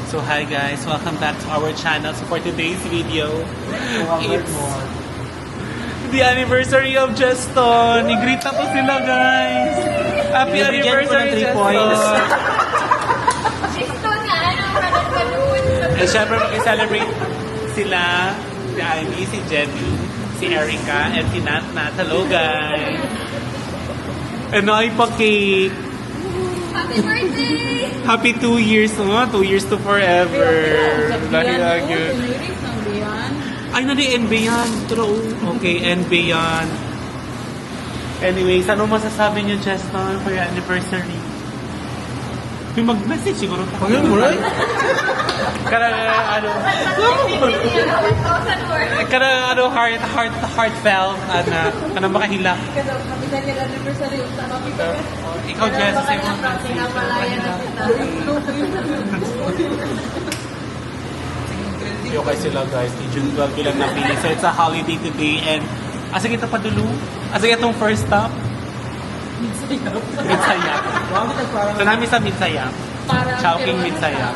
So hi guys, welcome back to our channel. So for today's video, it's the anniversary of Juston. I-greet na po sila guys. Happy anniversary Juston. Juston nga, ano, And syempre mag-celebrate sila, si Ivy, si Jenny, si Erica, and si Nat Nat. Hello guys. And ay pa cake. Happy birthday! Happy 2 years, 2 years to forever. Dahil yun. Ay, nadi-NB yan. True. Okay, NB yan. Anyways, ano masasabi niyo, Cheston, for your anniversary? May mag-message siguro. Hanggang mo, right? Heartfelt, kana makahila. Kapitan niya anniversary, happy birthday. Ikaw, Jess, say mo na. Pinapalaya na kita. Yo kay sila guys, ni June 12 bilang napili. So it's a holiday today and asa kita padulo? Asa itong first stop? Midsayap. So namin sa Midsayap. Chowking Midsayap.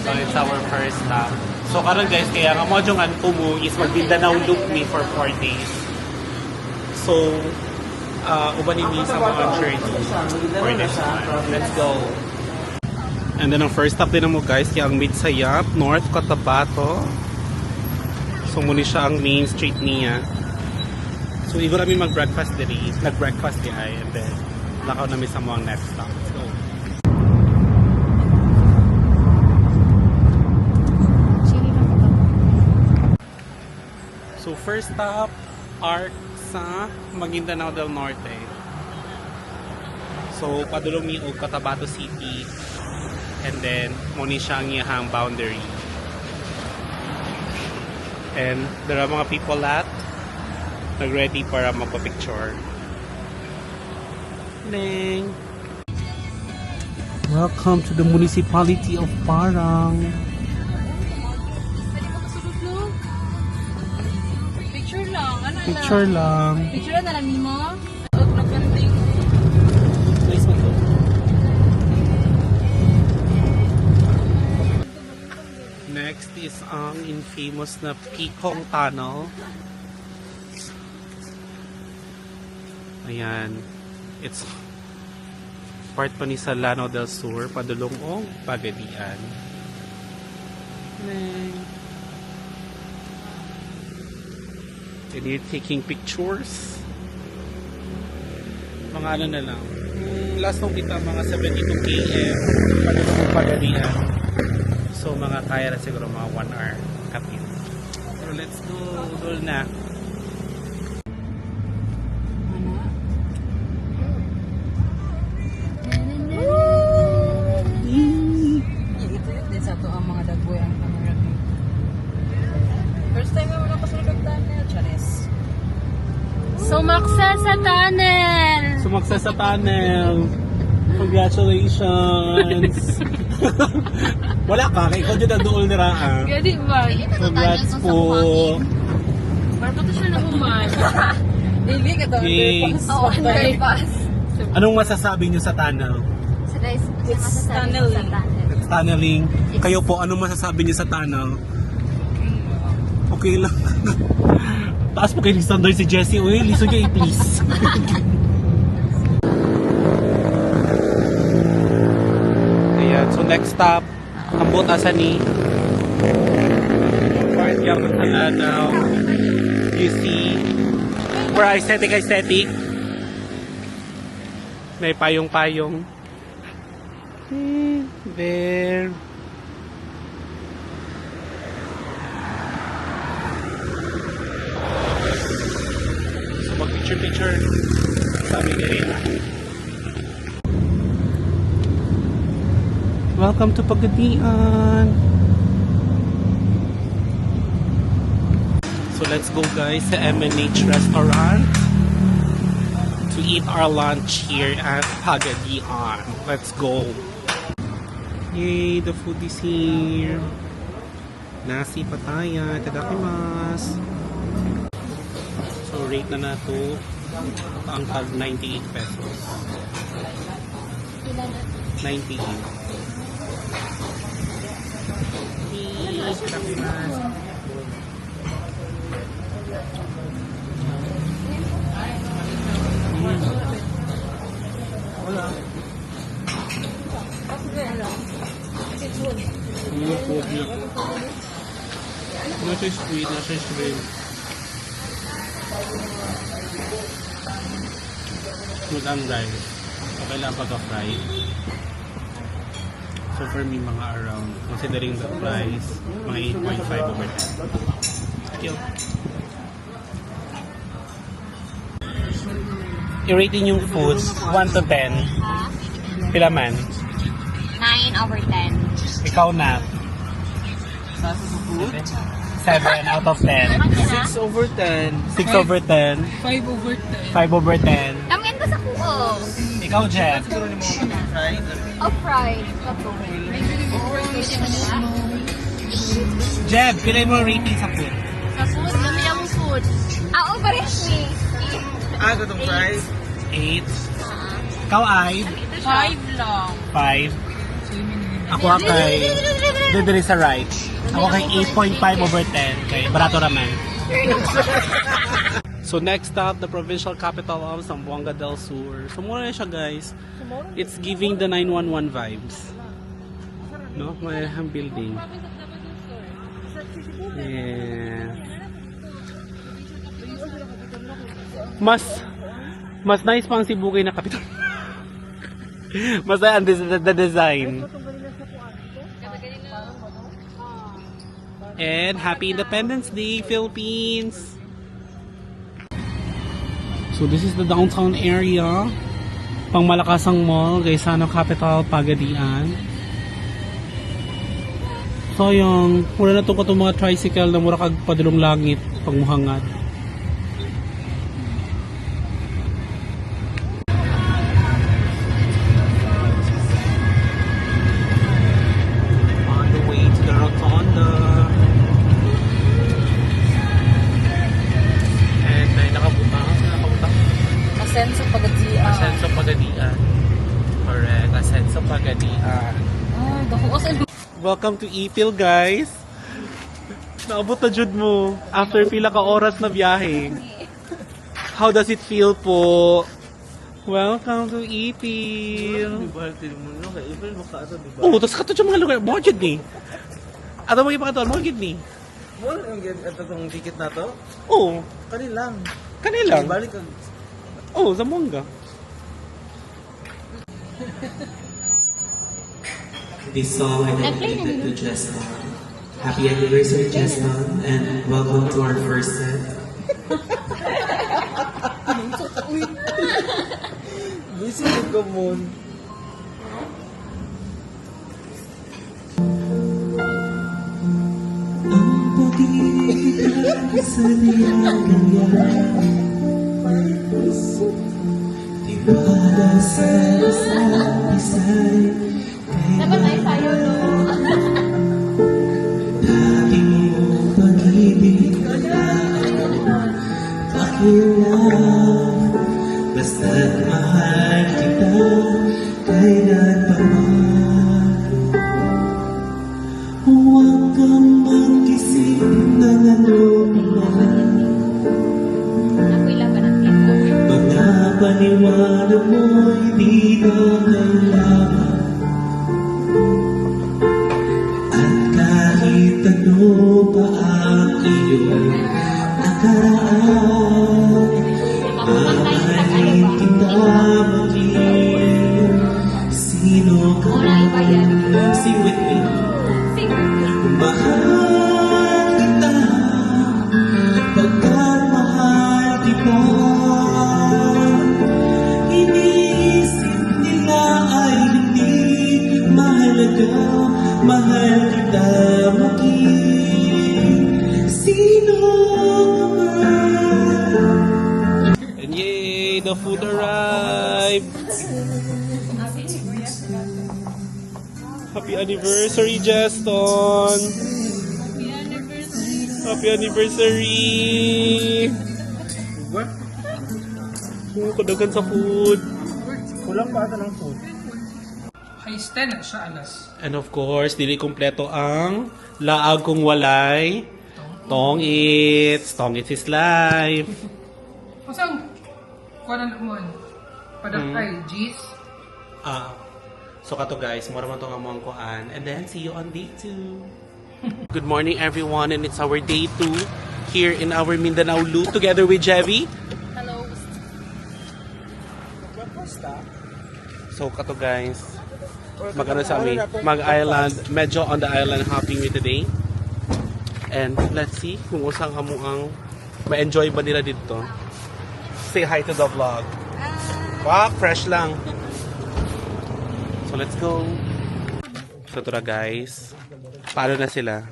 So it's our first stop. So karon guys, kaya nga mo yung anto is mag-Mindanao loop me for 4 days. So ubanin mi sa mga journey for this one. Let's go. And then ang first stop din mo guys, yung Midsayap, North Cotabato. So muna siya ang main street niya. So igor kami mag-breakfast diri, nag-breakfast di ay, and then lakaw namin sa mga next stop. Let's go. So first stop, Arc sa Maguindanao del Norte. So padulong mi og Cotabato City. And then, muna siya ang iyahang boundary. And there are mga people at nag-ready para magpa-picture. Ding! Welcome to the municipality of Parang. Picture lang. Ano Picture lang. Picture na lang mo. Nice mo to. Next is ang infamous na Picong Tunnel. Ayan. It's part pa ni sa Lanao del Sur, padulong o Pagadian. And you're taking pictures. Mga ano na lang. Last nung kita, mga 72 km. Padulong Pagadian. So mga kaya na siguro mga 1 hour kapit. So let's go. Dul na. Ito yun din sa to ang mga dagboy ang pangarap. First time mo na kasunod tunnel, Charis. Sumaksa sa tunnel! Sumaksa sa tunnel. Congratulations. Wala ka, kay ikaw dyan ang dool nira. Gadi ba? Congrats po. Para pa siya na human. Dili ka to. Yes. Oh, underpass. Anong masasabi niyo sa tunnel? It's tunneling. It's tunneling. Kayo po, anong masasabi niyo sa tunnel? Okay lang. Taas po kayo standard si Jessie. Uy, liso niyo please. Ayan, so next stop, Ambot Asani. Part yung Lanao. You see, for aesthetic. May payong-payong. There. So mag-picture sa aming area. Welcome to Pagadian. So let's go guys sa M&H restaurant to eat our lunch here at Pagadian. Let's go. Yay, the food is here. Nasi pataya, tadakimasu. So rate na nato ang tag 98 pesos. 98. Food niya. Nasa squid, nasa shrimp. Food and rice. Okay lang pagka-fry. So for me, mga around, considering the price, mga 8.5 over 10. Thank you. I-rating yung foods, 1 to 10. Pila man? 9 over 10. Ikaw na. 7 out of 10. 6 over 10. 6 over 10. 5 over 10. 5 over 10. Kamian ko sa kuo. Ikaw, Jeff. Siguro ni mga fried. Oh, fried. Kapo. Jeff, pila mo rating sa food? Sa food, dami ang food. Ah, overage ni. Gutong fried. 8. Ikaw ay 5 lang. 5. Ako kay Didiri sa right. Ako kay 8.5 over 10. Kay barato naman. So next up, the provincial capital of Zamboanga del Sur. So mura na siya guys. It's giving the 911 vibes. No? May building. Yeah. Mas nice pang Cebu kay na capital. Mas ang the design. And Happy Independence Day, Philippines! So this is the downtown area. Pang Malakasang Mall, Gaisano Capital, Pagadian. So yung, mura na itong katong mga tricycle na mura kag padulong langit pang muhangat. On the way to the Rotonda. And may nakapunta. Asenso Pagadian. Asenso Pagadian. Correct. Asenso Pagadian. Ay, dako kasi. Welcome to Ipil, guys. Naabot na jud mo after pila ka oras na biyahe. How does it feel po? Welcome to Ipil. Oh, tapos kato sa mga lugar. Mo jud ni. Ato mo ipakatuan mo jud ni. Mo ang itong ticket na to? Oh, Kanilang. kanilang. Balik kag Oh, Zamboanga. This song I dedicated to Jesson. Happy anniversary, Jesson, and welcome to our first set. busy ko mo. Ang pag-ibig sa niyang tiwala sa isang isay. Dapat ay tayo, no? Dati mong pag-ibig pakilang basta't mahal kita kailan pa man. Huwag kang mag-isip ng anuman. Ako'y laban ang tito. Mga paniwala mo'y di na kailangan. At kahit ano pa ang iyong nakaraan, mamahalin kita maging sino ka man. Sing with me. Mahal kita, pagkat mahal kita. Iniisip nila ay hindi mahalaga. Mahal kita maging sino ka man. And yay, the food arrived. Happy anniversary, Juston. Happy anniversary. Kadagan sa food. Kulang pa ata ng food. Haisten na siya alas. And of course, dili kompleto ang laag kung walay Tong Eats. Tong Eats is life. Masang, kuha na naman. Padakay, G's. So kato guys, mura man itong among kuan. And then, see you on day 2. Good morning everyone, and it's our day 2 here in our Mindanao Loop together with Jevi. Hello. So kato guys, mag-ano sa amin, mag-island, medyo on the island hopping me today. And let's see kung usang kamo ang ma-enjoy ba nila dito. Say hi to the vlog. Wow, fresh lang. So let's go. So ito na guys. Paano na sila?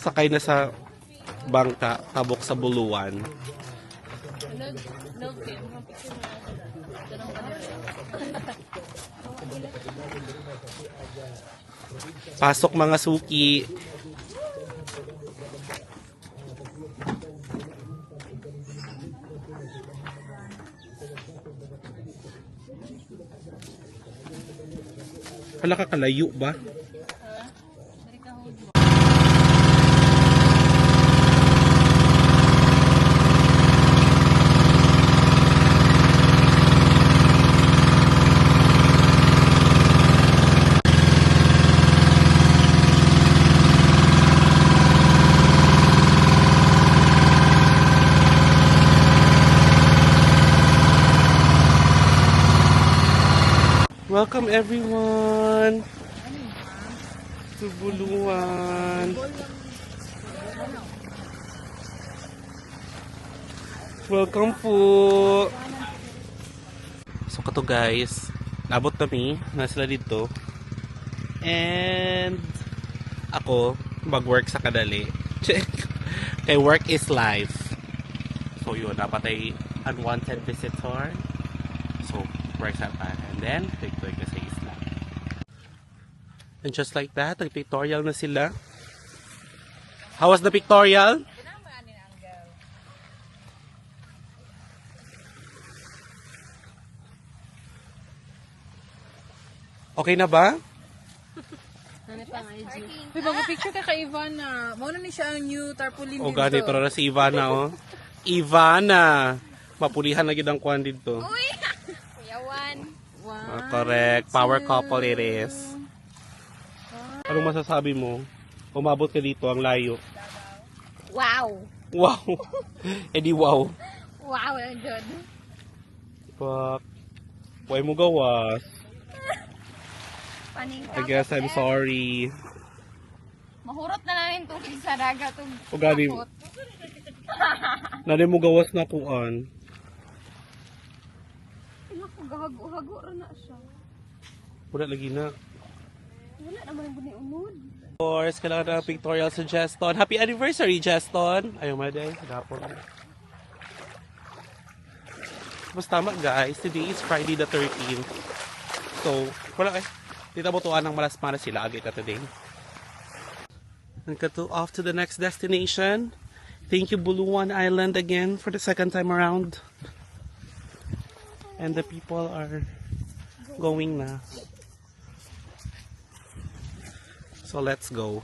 Sakay na sa bangka, tabok sa buluan. Pasok mga suki. Wala ka kalayo ba? Welcome everyone to Buluan. Welcome po. So kato guys, nabot kami na sila dito. And ako mag-work sa kadali. Check. Kay work is life. So yun, dapat ay unwanted visitor. So work sa pa. And then, take na sa isla. And just like that, nag-pictorial na sila. How was the pictorial? Okay na ba? Uy, mag-picture ka kay Ivana. Mauna ni siya ang new tarpaulin O ganito na si Ivana, oh. Ivana! Mapulihan na gid ang kwan dito. Uy! Yawan. Wow. Correct. Power couple it is. Anong masasabi mo? Umabot ka dito, ang layo. Wow. Wow! Eh di wow. Wow, ang good. Fuck. Huwag mo gawas. Paning I guess I'm sorry. Mahurot na namin tubig sa dagat. O gani, nari mo gawas na kuan. Gahago-hago rin na siya. Wala lagi na. Wala naman ang buni-unod. Of course, kailangan na pictorial sa Jeston. Happy anniversary, Jeston! Ayaw mo day. Gapon. Mas tama guys, today is Friday the 13th. So, wala eh. Dito mo tuwan ng malas-malas sila. Agay ka today. And off to the next destination. Thank you Buluan Island again for the second time around. And the people are going na. So let's go.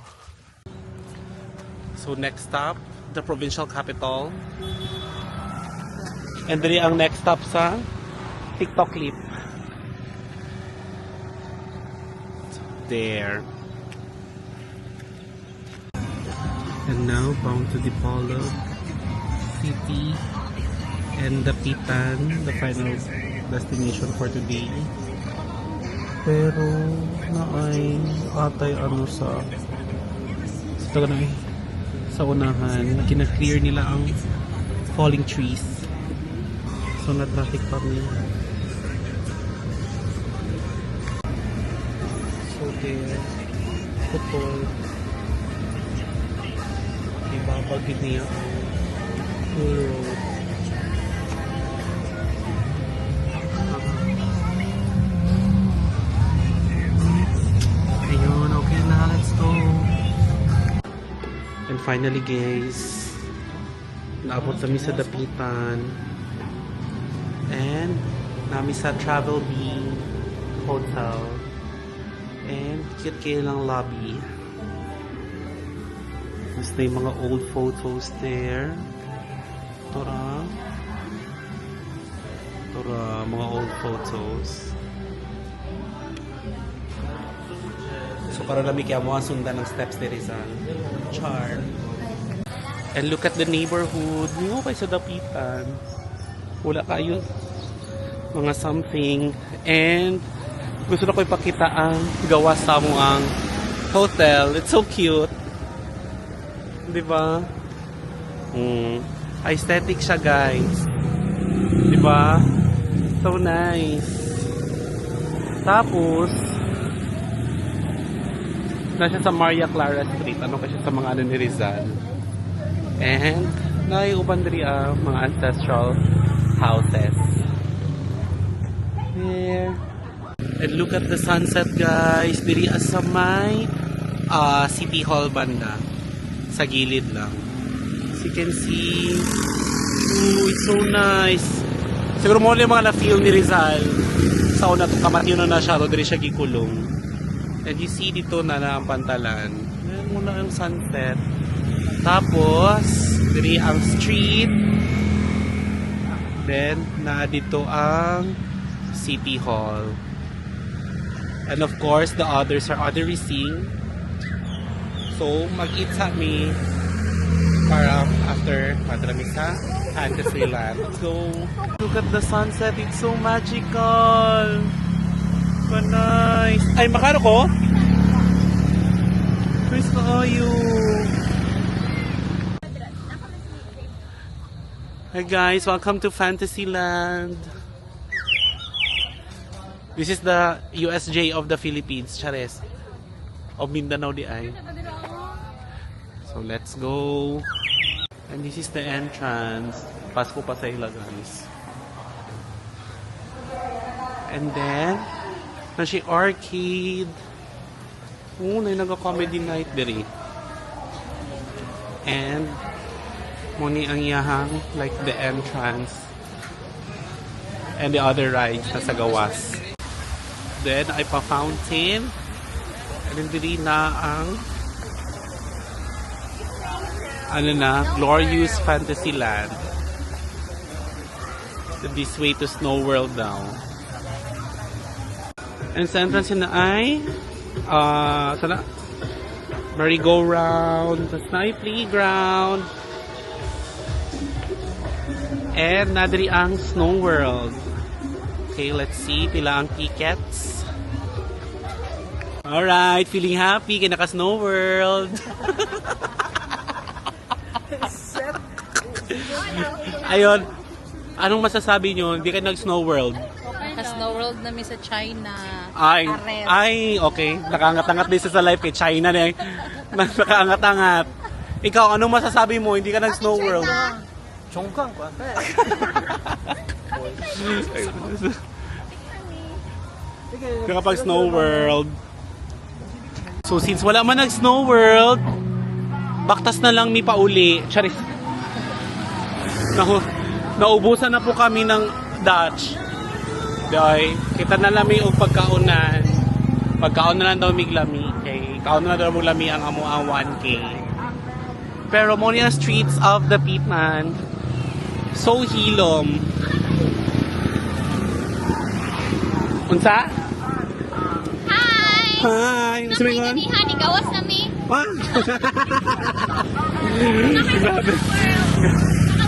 So next stop, the provincial capital. And dali ang next stop sa TikTok clip. So, there. And now bound to Dipolog City and Dapitan, the final destination for today. Pero naay atay ano sa sa unahan, kina-clear nila ang falling trees. So na-traffic kami. So there, putol. Ibabagid niya ang road. Ayun, okay na, let's go. And finally guys, naabot kami sa Dapitan. And nami sa Travel Bee Hotel. And cute kayo lang lobby. Basta yung mga old photos there. Tora. Tora, mga old photos. So para lami kaya mo ang sundan ng steps ni Rizal. Char. And look at the neighborhood. Hindi mo kayo sa dapitan. Wala kayo mga something. And gusto na ko ipakita ang gawa sa mo ang hotel. It's so cute. Diba? Aesthetic siya, guys. Diba? So nice. Tapos, na siya sa Maria Clara Street. Ano kasi sa mga ano ni Rizal. And, naiuban diri ang mga ancestral houses. There. And look at the sunset, guys. Diri sa may City Hall banda. Sa gilid lang. As you can see, ooh, it's so nice. Siguro mo yung mga na-feel ni Rizal. Sa una itong kamatino na siya, diri siya gikulong. And you see dito na ang pantalan. Ayan muna ang sunset. Tapos, diri ang street. Then, na dito ang City Hall. And of course, the others are otherising. So, mag-eat sa me para after madrami sa Fantasyland. Let's go. Look at the sunset. It's so magical. So nice. Ay, makano ko? Chris, how are you? Hi guys, welcome to Fantasyland. This is the USJ of the Philippines, Chares. Of Mindanao di ay. So let's go. And this is the entrance. Pasko pa sa ila, guys. And then, na si arcade. Oo, na nag-comedy night diri. And, muni ang iyahang, like the entrance. And the other rides na sa gawas. Then, ay pa-fountain. And then, diri na ang Glorious Fantasyland. This way to Snow World now. And sa entrance na ay sana merry-go-round, tapos na ay playground, and nadiri ang Snow World. Okay, let's see pila ang tickets. Alright, feeling happy kaya naka Snow World. Ayun, anong masasabi nyo? Hindi ka nag-Snow World? Naka-Snow World namin sa China. Ay, okay. Nakaangat-angat din sa life kay China na nakaangat-angat. Ikaw, anong masasabi mo? Hindi ka nag-Snow World? Chonggang pa. Kapag Snow World. So, since wala man nag-Snow World, baktas na lang mi pauli. Charis. Naubusan na po kami ng Dutch. Dahil, kita na lami o pagkaunan. Pagkaon na lang daw miglami. Okay? Kaon na daw miglami ang amo ang 1K. Pero mo niya streets of the Pitman. So hilom. Unsa? Hi! Hi! Unsa may ngon? Nakikinihan, igawas na mi. What?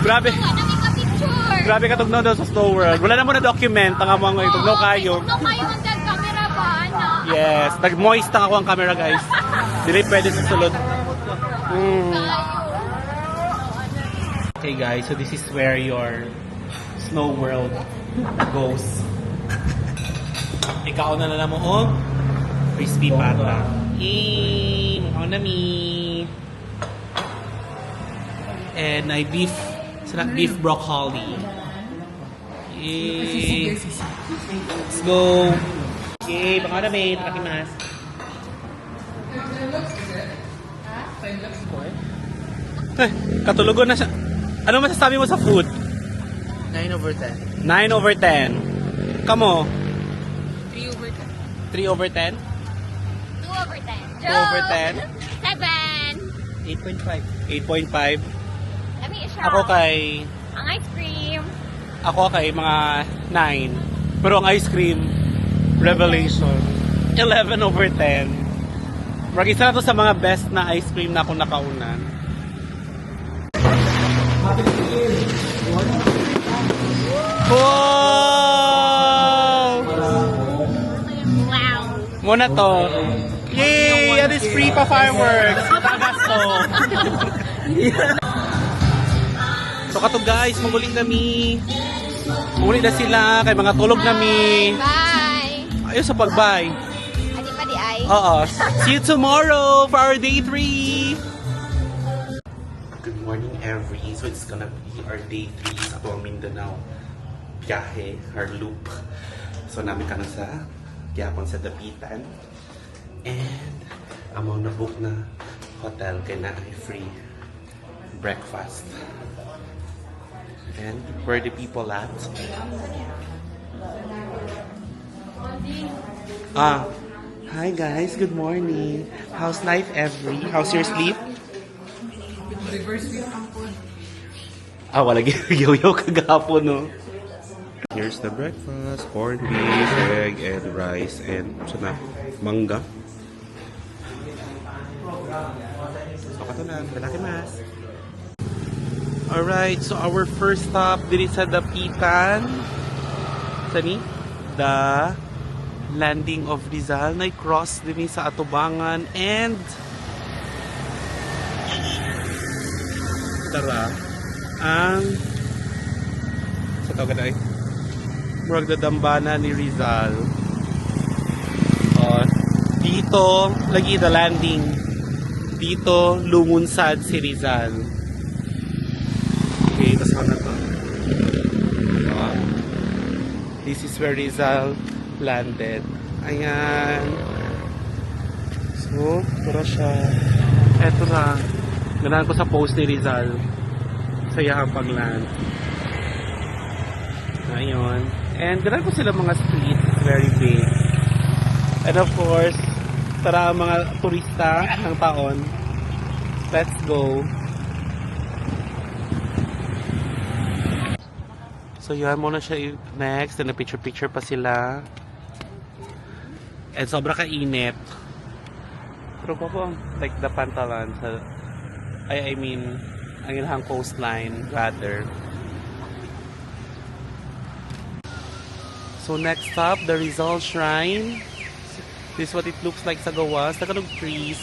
Grabe. Nakika-picture. Grabe ka tugnaw daw sa Snow World. Wala na mo na document ang among tugnaw kayo. Tugnaw kayo ang dad camera ba, ana? Yes, nag-moist ako ang camera, guys. Dili pwede sa sulod. Okay guys, so this is where your Snow World goes. Ikaw na lang mo og crispy pata. Mukha na mi. And I beef broccoli. Let's go. Okay, baka na may takimas. Katulugon na siya. Ano masasabi mo sa food? 9/10. 9/10. Kamo? 3/10. 3/10? over 10? 7. 8.5. 8.5. Lami siya. Ako kay... Ang ice cream. Ako kay mga 9. Pero ang ice cream, revelation. 11 over 10. Marag isa na to sa mga best na ice cream na akong nakaunan. Wow! Wow. Muna to. Yay! That is free pa fireworks. Tagas to. So kato guys, maguling kami. Maguling na sila, kay mga tulog nami. Bye. Ayos sa pagbay. Adi pa di ay. Oo. See you tomorrow for our day 3. Good morning, every. So it's gonna be our day 3 sa Tuang Mindanao. Biyahe, our loop. So namin ka na sa Gyapon sa Dapitan. And among na-book na hotel kay na ay free breakfast. And where the people at? Hi guys, good morning. How's life, every? How's your sleep? Reverse view. Wala yaw-yaw kagapon, no? Here's the breakfast. Corned beef, egg, and rice, and mangga. So, kato na. Malaki mas. Alright, so our first stop diri sa Dapitan. Sani? The landing of Rizal. Na-cross din sa Atubangan. And tara ang sa tawag na ay murag dadambana ni Rizal. Dito lagi the landing. Dito lumunsad si Rizal. Okay, tapos na to. This is where Rizal landed. Ayan. So, tara siya. Eto na. Ganahan ko sa post ni Rizal. Saya ang pag-land. Ayun. And ganahan ko sila mga streets. Very big. And of course, tara mga turista ng taon. Let's go. So yun, muna siya next. And picture-picture pa sila. And sobra ka-init. Pero po like the Pantalan sa I mean ang ilang coastline rather. So next stop, the Rizal Shrine. This is what it looks like sa gawas. Tagalog trees.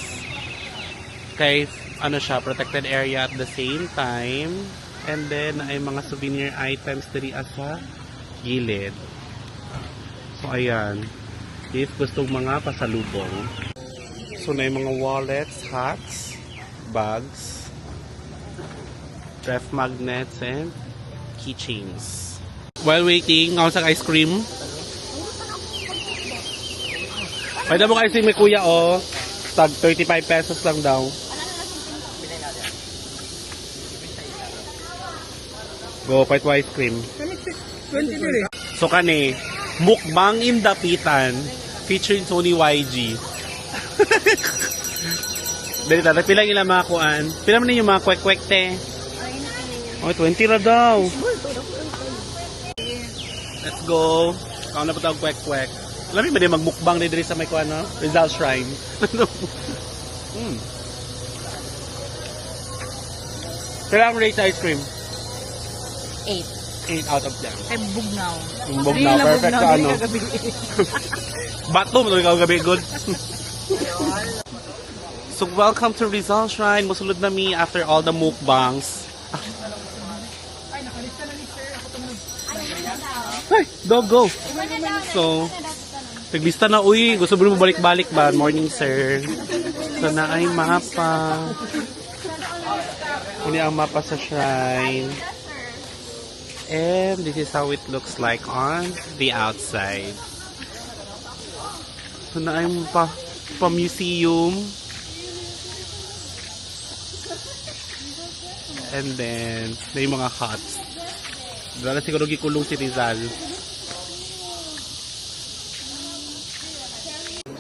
Okay, ano siya, protected area at the same time. And then ay mga souvenir items diri sa gilid. So ayan. If gustong mga pasalubong. So na yung mga wallets, hats, bags, ref magnets, and keychains. While waiting, ako sa ice cream. Pwede mo ice cream may kuya, oh. Tag 35 pesos lang daw. Go, quite ice cream. 20 dire. So kani, mukbang in Dapitan, featuring Sony YG. Dali tata, pila ilang mga kuan? Pila mo na yung mga kwek-kwek te? Oh, 20 na daw. Let's go. Kaon na pa tawag kwek-kwek. Alam mo ba din magmukbang ni diri sa may kuan, no? Rizal Shrine. Kailan mo rate sa ice cream? 8. 8 out of 10. Ay, bugnaw. Bugnaw, perfect sa ano. Bato mo ikaw gabi, good. So welcome to Rizal Shrine. Musulod na mi after all the mukbangs. Ay, dog go. So, naglista na, uy, gusto mo balik-balik ba? Morning, sir. So na ay mapa. Ini ang mapa sa shrine. And this is how it looks like on the outside. So na ay pa museum. And then, may mga huts. Dala siguro gikulong si Rizal.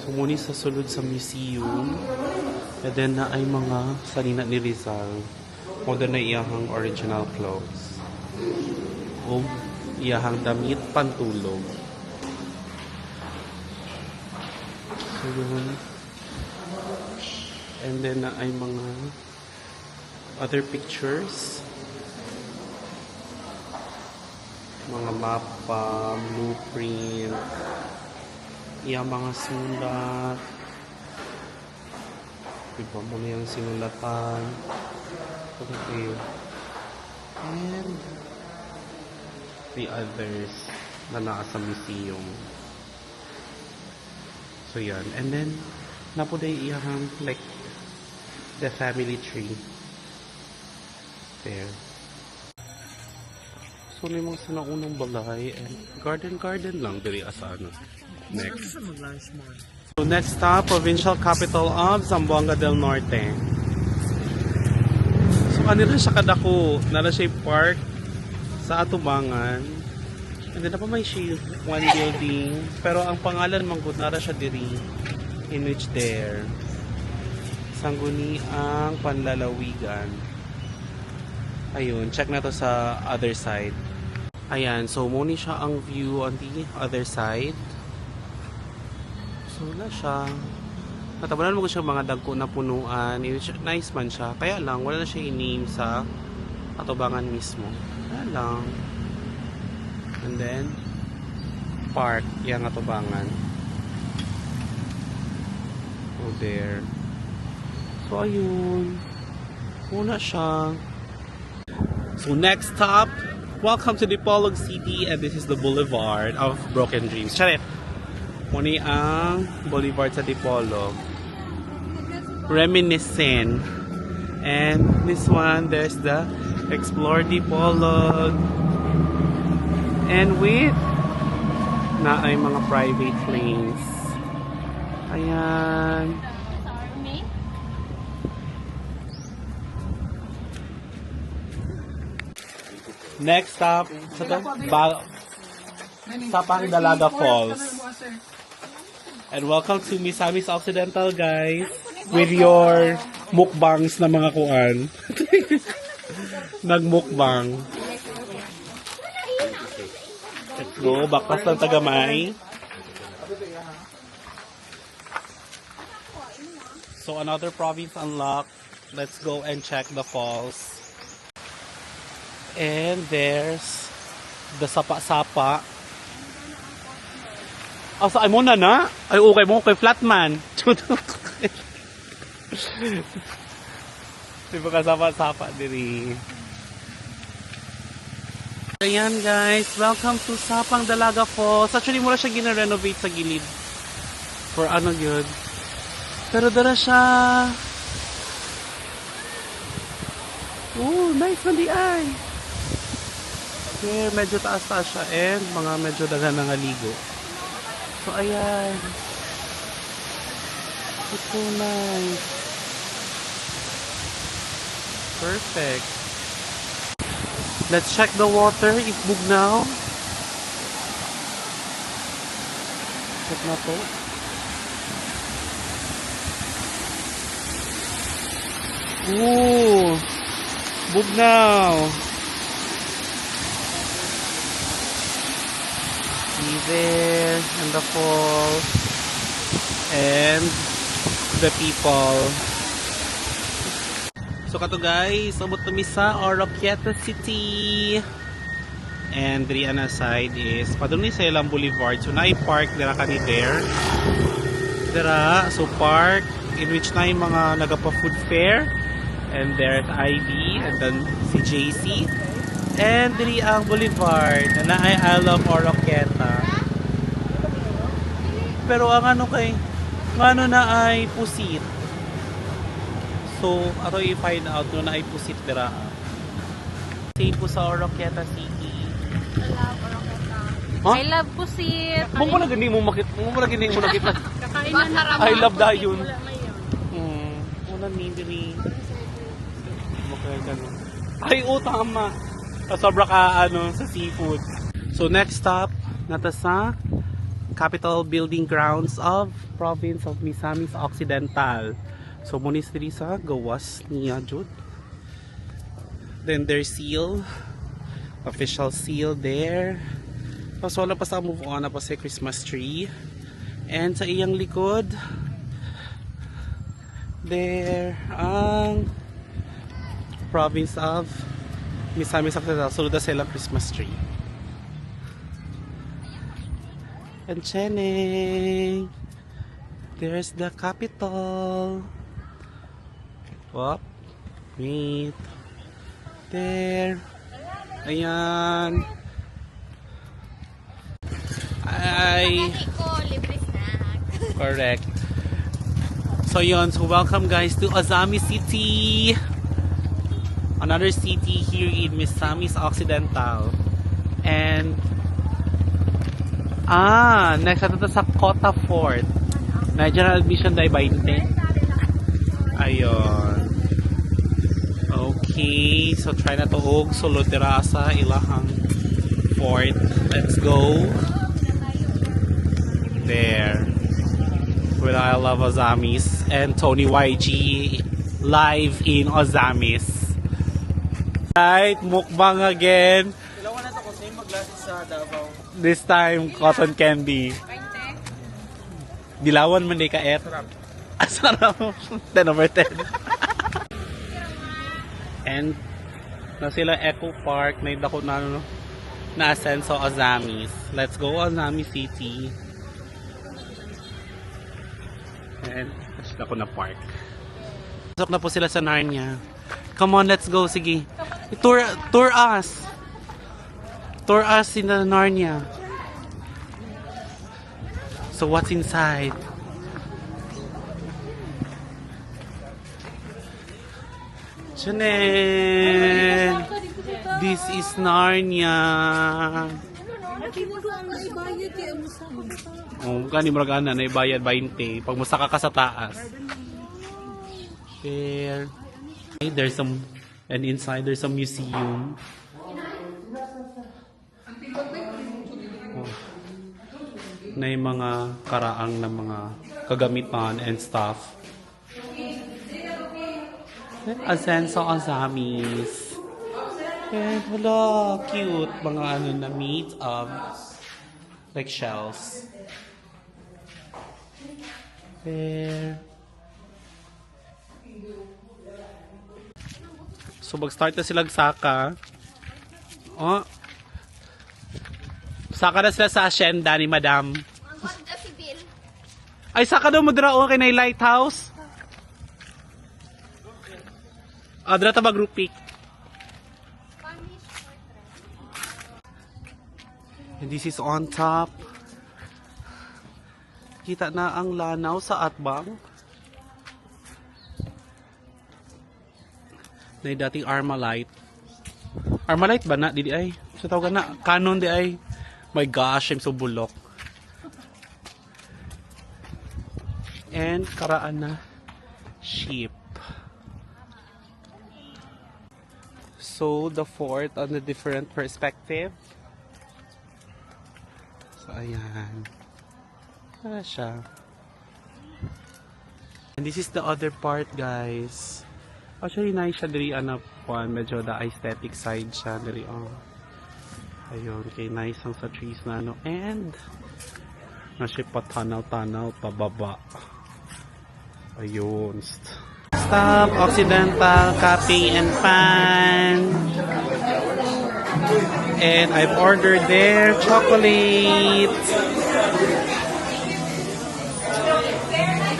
So Muni sa sulod sa museum. And then na ay mga salina ni Rizal. Modern na iyahang original clothes. O iyahang damit pantulog. So yun. And then na ay mga other pictures. Mga mapa, blueprint, iyang mga sulat. Diba mo na yung sinulatan. Okay. And the others na nasa museum. So yan. And then, napuday iyang like the family tree. There. So, may mga sinaunang balay and garden lang diri asa ano. Next. So, next stop, provincial capital of Zamboanga del Norte. So, kanila siya kadako. Nala siya park sa Atubangan. And then, pa may siya one building. Pero ang pangalan manggod nara siya diri. In which there. Sangguni ang Panlalawigan. Ayun, check na to sa other side. Ayan, so muna siya ang view on the other side. So wala siya. Natabanan mo ko siya mga dagko na punuan. Nice man siya. Kaya lang, wala na siya i-name sa Atubangan mismo. Wala lang. And then, park, yung Atubangan. So there. So ayun. Muna siya. So next stop, welcome to Dipolog City, and this is the Boulevard of Broken Dreams. Charet! Muni ang Boulevard sa Dipolog. Reminiscent. And this one, there's the Explore Dipolog. And with na ay mga private lanes. Ayan. Next stop, Sapang Dalaga Falls. And welcome to Misamis Occidental, guys. With your mukbangs na mga kuan. Nagmukbang. Let's go. Baklas ng Tagamay. So another province unlocked. Let's go and check the falls. And there's the Sapa-Sapa. Oh, saan mo na? Ay, okay mo kay Flatman. Diba ka Sapa-Sapa diri. Ayan guys, welcome to Sapang Dalaga Falls. Actually, mura siya gina-renovate sa gilid. For ano yun. Pero dara siya. Oh, nice man di ay. Okay, medyo taas-taas siya and mga medyo daghan ng aligo. So, ayan. It's so nice. Perfect. Let's check the water if bugnaw. Check na to. Ooh! Bugnaw! See there, and the falls, and the people. So kato guys, umot kami sa Oroquieta City. And diri ana side is padung ni sa ilang boulevard. So na-park dira kani there. Dira, so park in which na yung mga nagapa-food fair. And there at ID, and then si JC. And diri ang boulevard na ay I love Oroquieta. Pero ang ano kay ano na ay pusit. So, ato i-find out no na ay pusit dira. Same po sa Oroquieta City. I love Oroquieta. Huh? I love pusit. Mo na gani mo nakita. Kakain na I love dayon. Una ni diri. Okay ganun. Ay, tama. Sobra ka, sa seafood. So, next stop, nata sa capital building grounds of province of Misamis Occidental. So munis diri sa gawas niya jud. Then their seal, official seal there. Tapos wala pa sa move on na pa sa Christmas tree. And sa iyang likod, there ang province of Misamis Occidental. Sulod na sila Christmas tree. And Cheneng, there's the capital. Whoop, wait, there, ayan, ay, Libre snack. correct. So yun, so welcome guys to Ozami City, another city here in Misamis Occidental. And next natin sa Kota Fort. Na general admission dahil 20. Ayun. Okay, so try na to sulod dira sa ilahang fort. Let's go. There. With I Love Ozamis and Tony YG live in Ozamis. Right, mukbang again. Dalawa na to kung sa'yo maglasis sa Davao. This time, cotton candy. Dilawan man di ka et. Sarap. 10/10. And na sila Eco Park na idako na ano na Asenso Ozamis. Let's go Ozamis City. And sila ko na park. Pasok na po sila sa Narnia. Come on, let's go. Sige. Tour us. Tour us in the Narnia. So what's inside? Chanel! This is Narnia. Oh, kani maragana na ibayad 20 pag musaka ka sa taas. There. There's some, and inside there's some museum. Na yung mga karaang na mga kagamitan and stuff. Asenso Ozamis. And hello, cute mga ano na made of like shells. There. So mag-start na silang saka. Oh. Saka na sila sa asyenda ni Madam. Ay, saka daw mo dira okay na yung lighthouse. Dira ta ba group pic? And this is on top. Kita na ang lanaw sa Atbang. Na yung dating Armalite. Armalite ba na? Didi ay. Sa tawag na. Canon di ay. My gosh, I'm so bulok. And karaan na sheep. So the fort on the different perspective. So ayan. Para siya. And this is the other part, guys. Actually nice siya diri ana puan, medyo the aesthetic side siya diri oh. Ayun, kay nice ang sa trees na ano. And nasi patanaw-tanaw pababa. Ayun. Stop Occidental Cafe and Pan. And I've ordered their chocolate.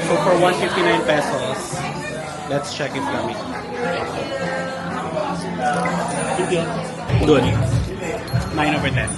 So for 159 pesos. Let's check it, Lami. Good. 9/10.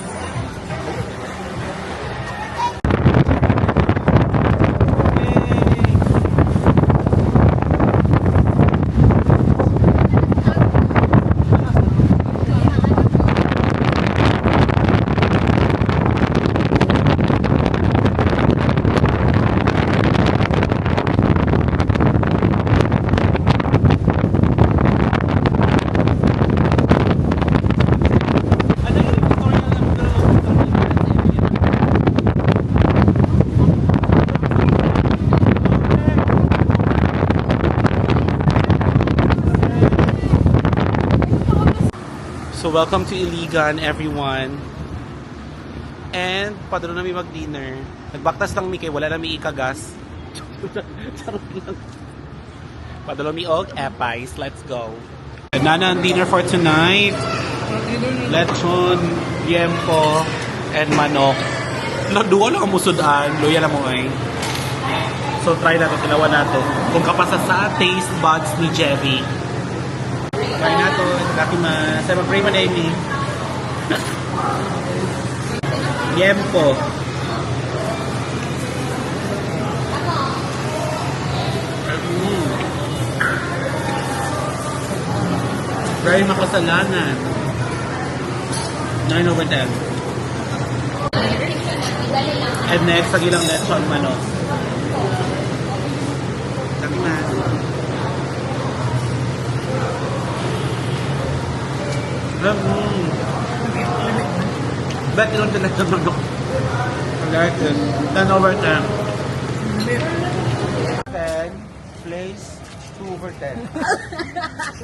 welcome to Iligan, everyone. And, padalo na mi mag-dinner. Nagbaktas lang mi kay wala na mi ikagas. Charot lang. Padalo mi og epais. Let's go. Nana ang dinner for tonight. Lechon, liempo, and manok. Nagduwa lang ang musudan. Luya lang mo ay. So, try natin. Tinawa natin. Kung kapasa sa taste buds ni Jerry. Try natin. Nakakimas. Sa mag-pray man na ini. Liempo. Very makasalanan. 9 over 10. And next, sa ilang lechon manok. Kami na. Bet ilang lechon manok. Like it. 10 over 10. 10 place 2 over 10.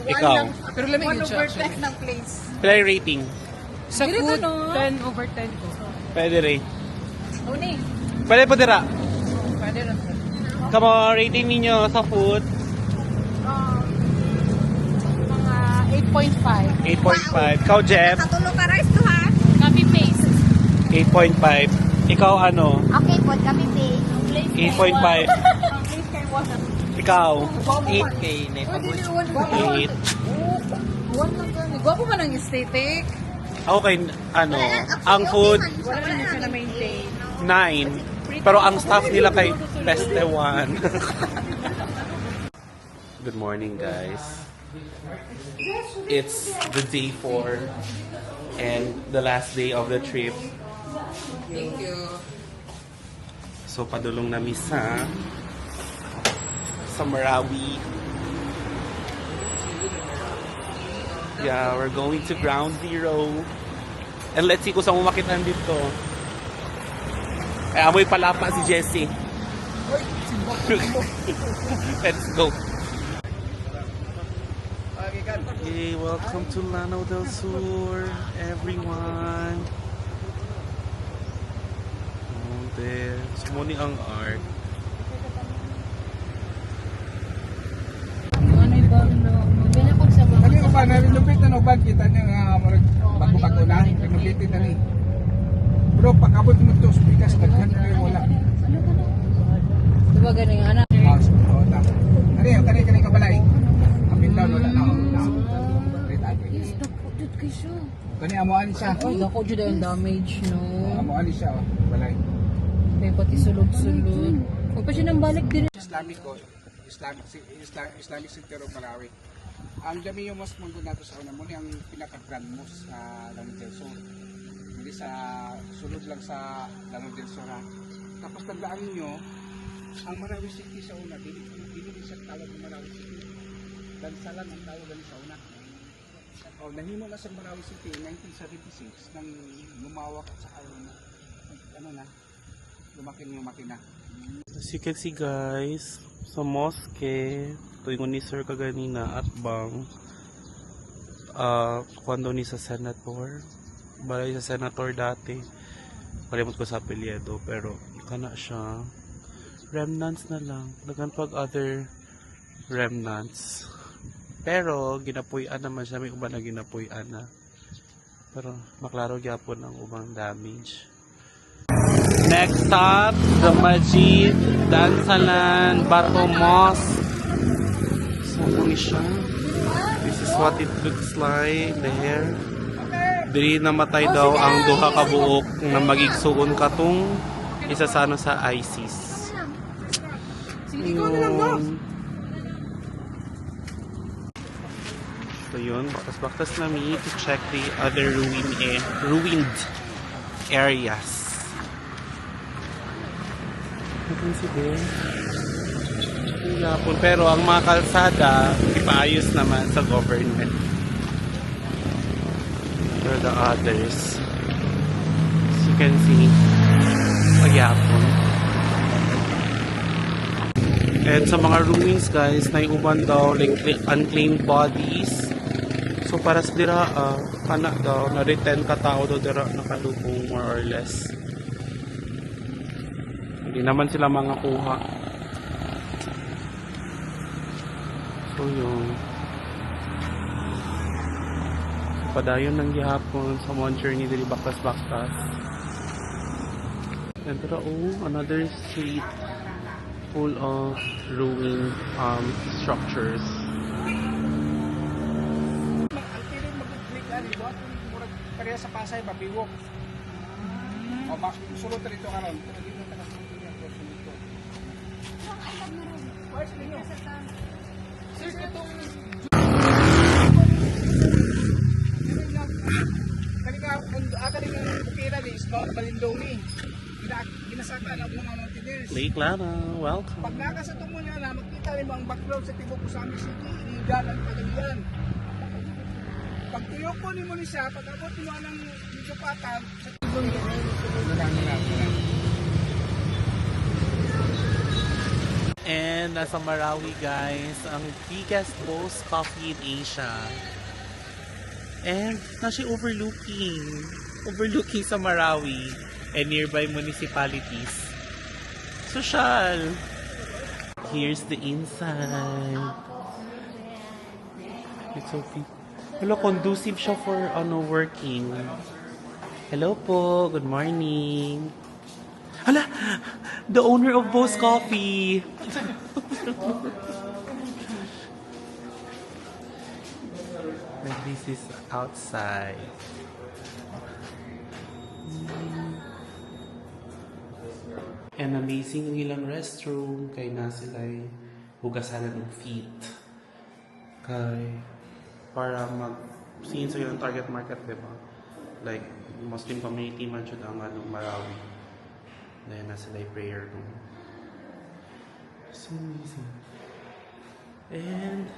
Ikaw. Pero lamig yun siya. ng place. Play rating. Sa food, 10 over 10 ko. Pwede rin. Uni. Pwede po dira. Pwede na. Come on, rating ninyo sa food. Mga 8.5. 8.5. Ikaw, Jeff. Katulog ka rice to ha? Copy paste. 8.5. Ikaw, ano? Okay po, kami pay. 8.5. Ikaw? 8K na ipabot. 8. One lang gani. Gwapo man ang aesthetic. Okay, ano? Ang food, Wala na siya na-maintain. 9. Pero ang staff nila kay Beste 1. Good morning, guys. It's the day 4 and the last day of the trip. Thank you. So, padulong na misa sa Marawi. Yeah, we're going to Ground Zero. And let's see kung saan umakitan dito. Eh, amoy palapa si Jessie. Let's go. Okay, welcome to Lanao del Sur, everyone. Oh, there. Sumuni ang art. Kami ko pa, narinupit na no bag kita niya nga bago-bago na. Rinupitin na ni. Bro, pag-abot mo ito, speakers, naghan kayo wala. Diba ganing anak? Ano yun, kanay kabalay. Kapit down, wala na. Kani amuan siya. Ay, ako dyan ang damage, no? Amuan siya, balay. May pati sulod-sulod. Huwag pa siya nang balik din. Islamic ko, Islamic Center of Malawi. Ang dami yung mas munggo nato sa una mo ni ang pinaka-grand mosque sa Lanao del Sur. Hindi sa sulod lang sa Lanao del Sur. Ha? Tapos tandaan niyo, ang Marawi City sa una, dili siya tawag ng Marawi City. Dansalan ang tawag dali sa una. O, nahimo na sa Marawi City in 1976 nang lumawak at saka lumaki na. As you can see, guys, sa mosque, tuwing ni Sir kaganina at bang kwando ni sa senator, balay sa senator dati, kalimut ko sa apelyido, pero kana siya, remnants na lang, dagan pag other remnants, pero ginapuy-an naman siya, may uban na ginapuy-an na, pero maklaro gyapon ang ubang damage. Next stop, the Masjid Dansalan Bato Mosque. So, kung siya. This is what it looks like there. Dili namatay daw ang duha ka buok na magigsuon katong isa sa ano sa ISIS. So yun, baktas namin to check the other ruined areas. Pero ang mga kalsada ipaayos naman sa government. For the others, as you can see, magyapon. And sa mga ruins, guys, naiuban daw like unclaimed bodies. So para sa dira, kana daw, na-retain ka tao daw dira nakalubong more or less. Hindi naman sila mga kuha. So yun. Padayon ng gihapon sa mga journey dili baktas-baktas. And tara, another street full of ruined structures. Ang piling mag-click ani do ato murag pareha sa Pasay pabiwok. O mak sulod rito karon. Pero dito ta kasulod niya ko dito. Where's ninyo? Sir, itong Kalika, bukira ni Isma Balindomi. Ginasaka na mga mountaineers. Lake Lara, welcome. Pag naka sa tungo niya na, makita rin ang background sa Tibok Usami City, iligan ang pagalian. Pag tuyo ko ni mo ni siya, pag abot mo ng medyo patag, sa Tibok niya. And nasa Marawi guys, ang biggest Boss Coffee in Asia. And nasi overlooking sa Marawi and nearby municipalities. Social. Here's the inside. It's so big. Hello, conducive siya for working. Hello po, good morning. Hala, the owner of Boss Coffee. And this is outside. And amazing ang ilang restroom. Kay na sila'y hugasanan ng feet. Kay para mag-siin sa ilang target market, diba? Like, Muslim community man siya ang Marawi. Dahil na sila'y prayer room. So amazing. And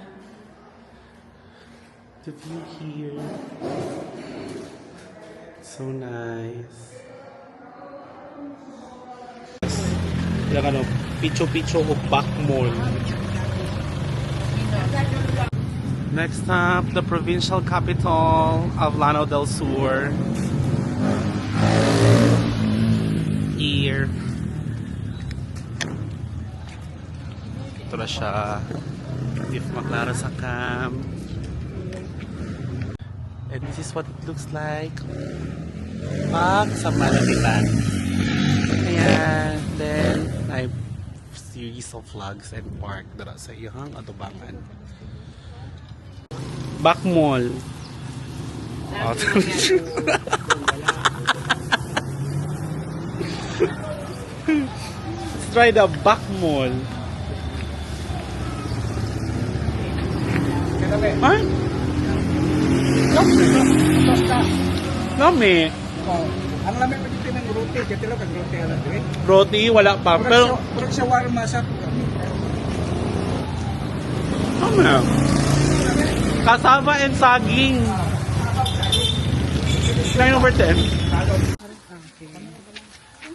the view here, so nice. Ilang picho-picho o back mall. Next up, the provincial capital of Lanao del Sur. Here. Ito na siya. If maklara sa cam. And this is what it looks like pag sa Malapitan. Ayan. Then, I have series of vlogs and park dara sa iyang atubangan. Back Mall. Oh, let's try the Back Mall. Huh? Lami. Oh, ang lamig pa dito ng roti, kasi lo kag roti ala dire. Roti, wala pa. Pero, Pero sa warma sa ano? Kasama and saging. Line number 10.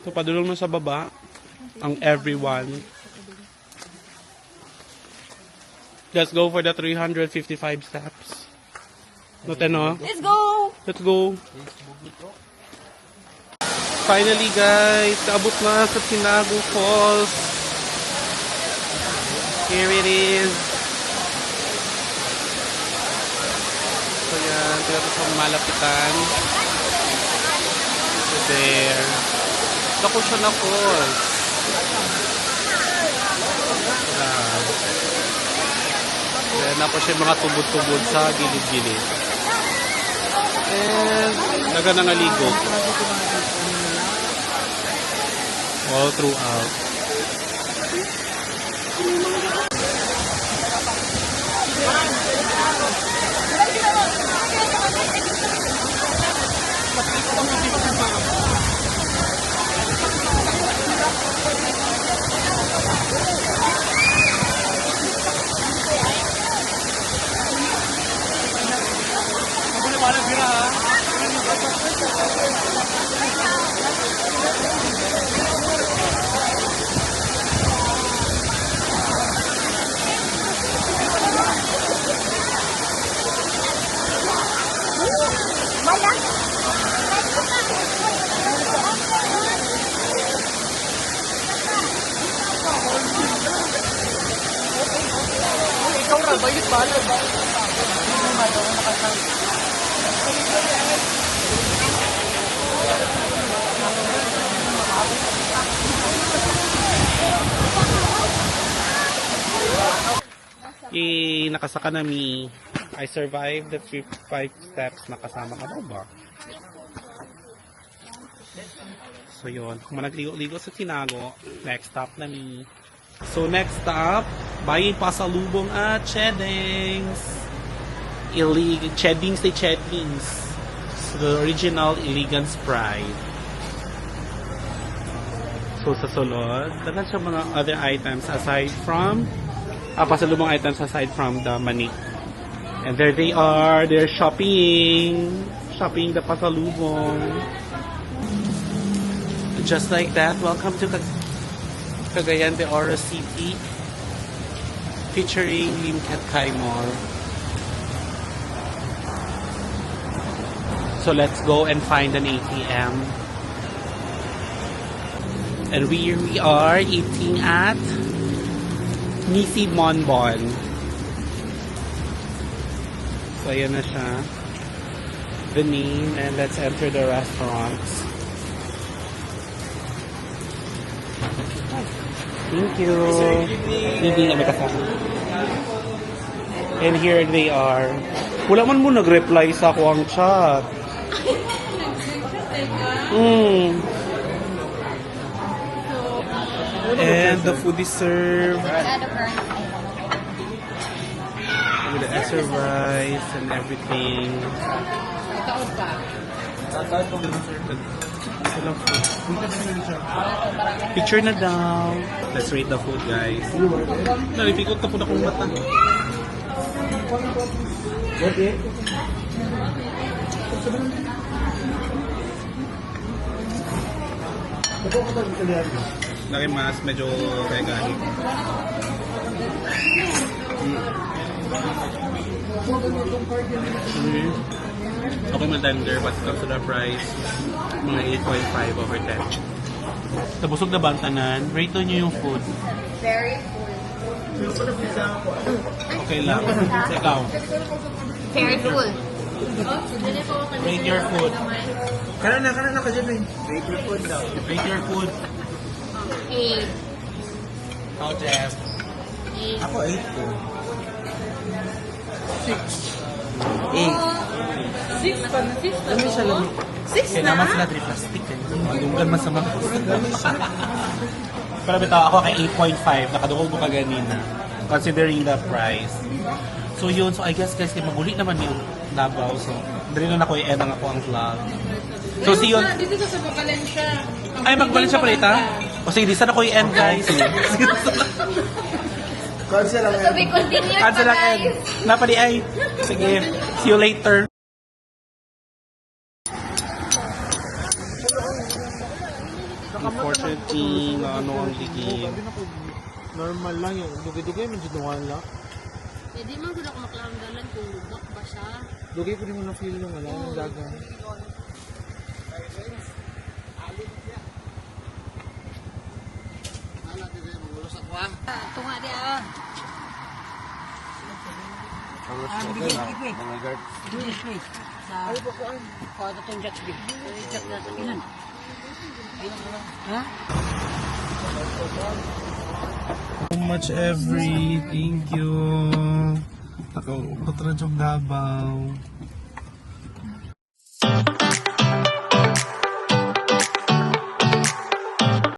So, padulong na sa baba. Ang everyone. Let's go for the 355 steps. Note no? Let's go! Let's go. Finally guys, naabot na sa Tinago Falls. Here it is. So yan, dito sa Malapitan. So there. Dako siya na falls. Yan. Then ako siya mga tubod-tubod sa gilid-gilid. And daga na ngaligo. All throughout. Yay! Nakasaka na mi. I survived the 5 steps. Nakasama ka daw ba? So yun, kung nagligo-ligo sa Tinago, next stop na mi. So next stop, buying pasalubong at Cheddings. Cheddings de Cheddings. So the original Iligan Sprite. So sa sulod, dagan siya mga other items aside from pasalubong items aside from the manik. And there they are, they're shopping the pasalubong. Just like that, welcome to Cagayan de Oro City, featuring Limcat Kai Mall. So let's go and find an ATM. And we are eating at Nisi Bonbon. So ayan na siya, the name, and let's enter the restaurants. Thank you. Hindi na may kasama. And here they are. Wala man mo nag-reply sa ako ang chat. And the food is served with the extra rice and everything. Picture na daw. Let's rate the food, guys. Nalipikot na po na kong mata. Laki mas, medyo vegan. Okay man tender, but it comes to the price, mga 8.5 over 10. Nabusog na ba ang tanan? Rate nyo yung food. Very full. Okay lang. Ikaw. Very full. Rate your food. Kanan na ka dyan eh. Rate your food daw. Rate your food. 8. How, Jeff? 8. Ako 8 po. 6 Kaya naman sila 3 plastic eh. Malunggan masama. Pero bitaw ako kay 8.5. Nakadukog ko kaganina. Considering the price. So yun. So I guess guys, maguli naman yung Davao. So dali na ako i-end ang ako ang vlog. So see you. Dito sa Valencia. Ay, mag-Valencia pala ita? O sige, di sana ko i-end guys. Cancel lang So we continue Cancel pa lang end. guys. Napali ay. Sige. See you later. Unfortunately, ano ang ligid. Normal lang yung dugay-dugay man dito lang. Hindi man ko na kumaklangalan kung lubak ba siya. Dugay ko din mo na feel nung wala ng dagang. Tunga di ah. Sa kaya itong jack big. Jack na ito. Ilan? Ha? So much every. Thank you. Nakaupot na yung Davao.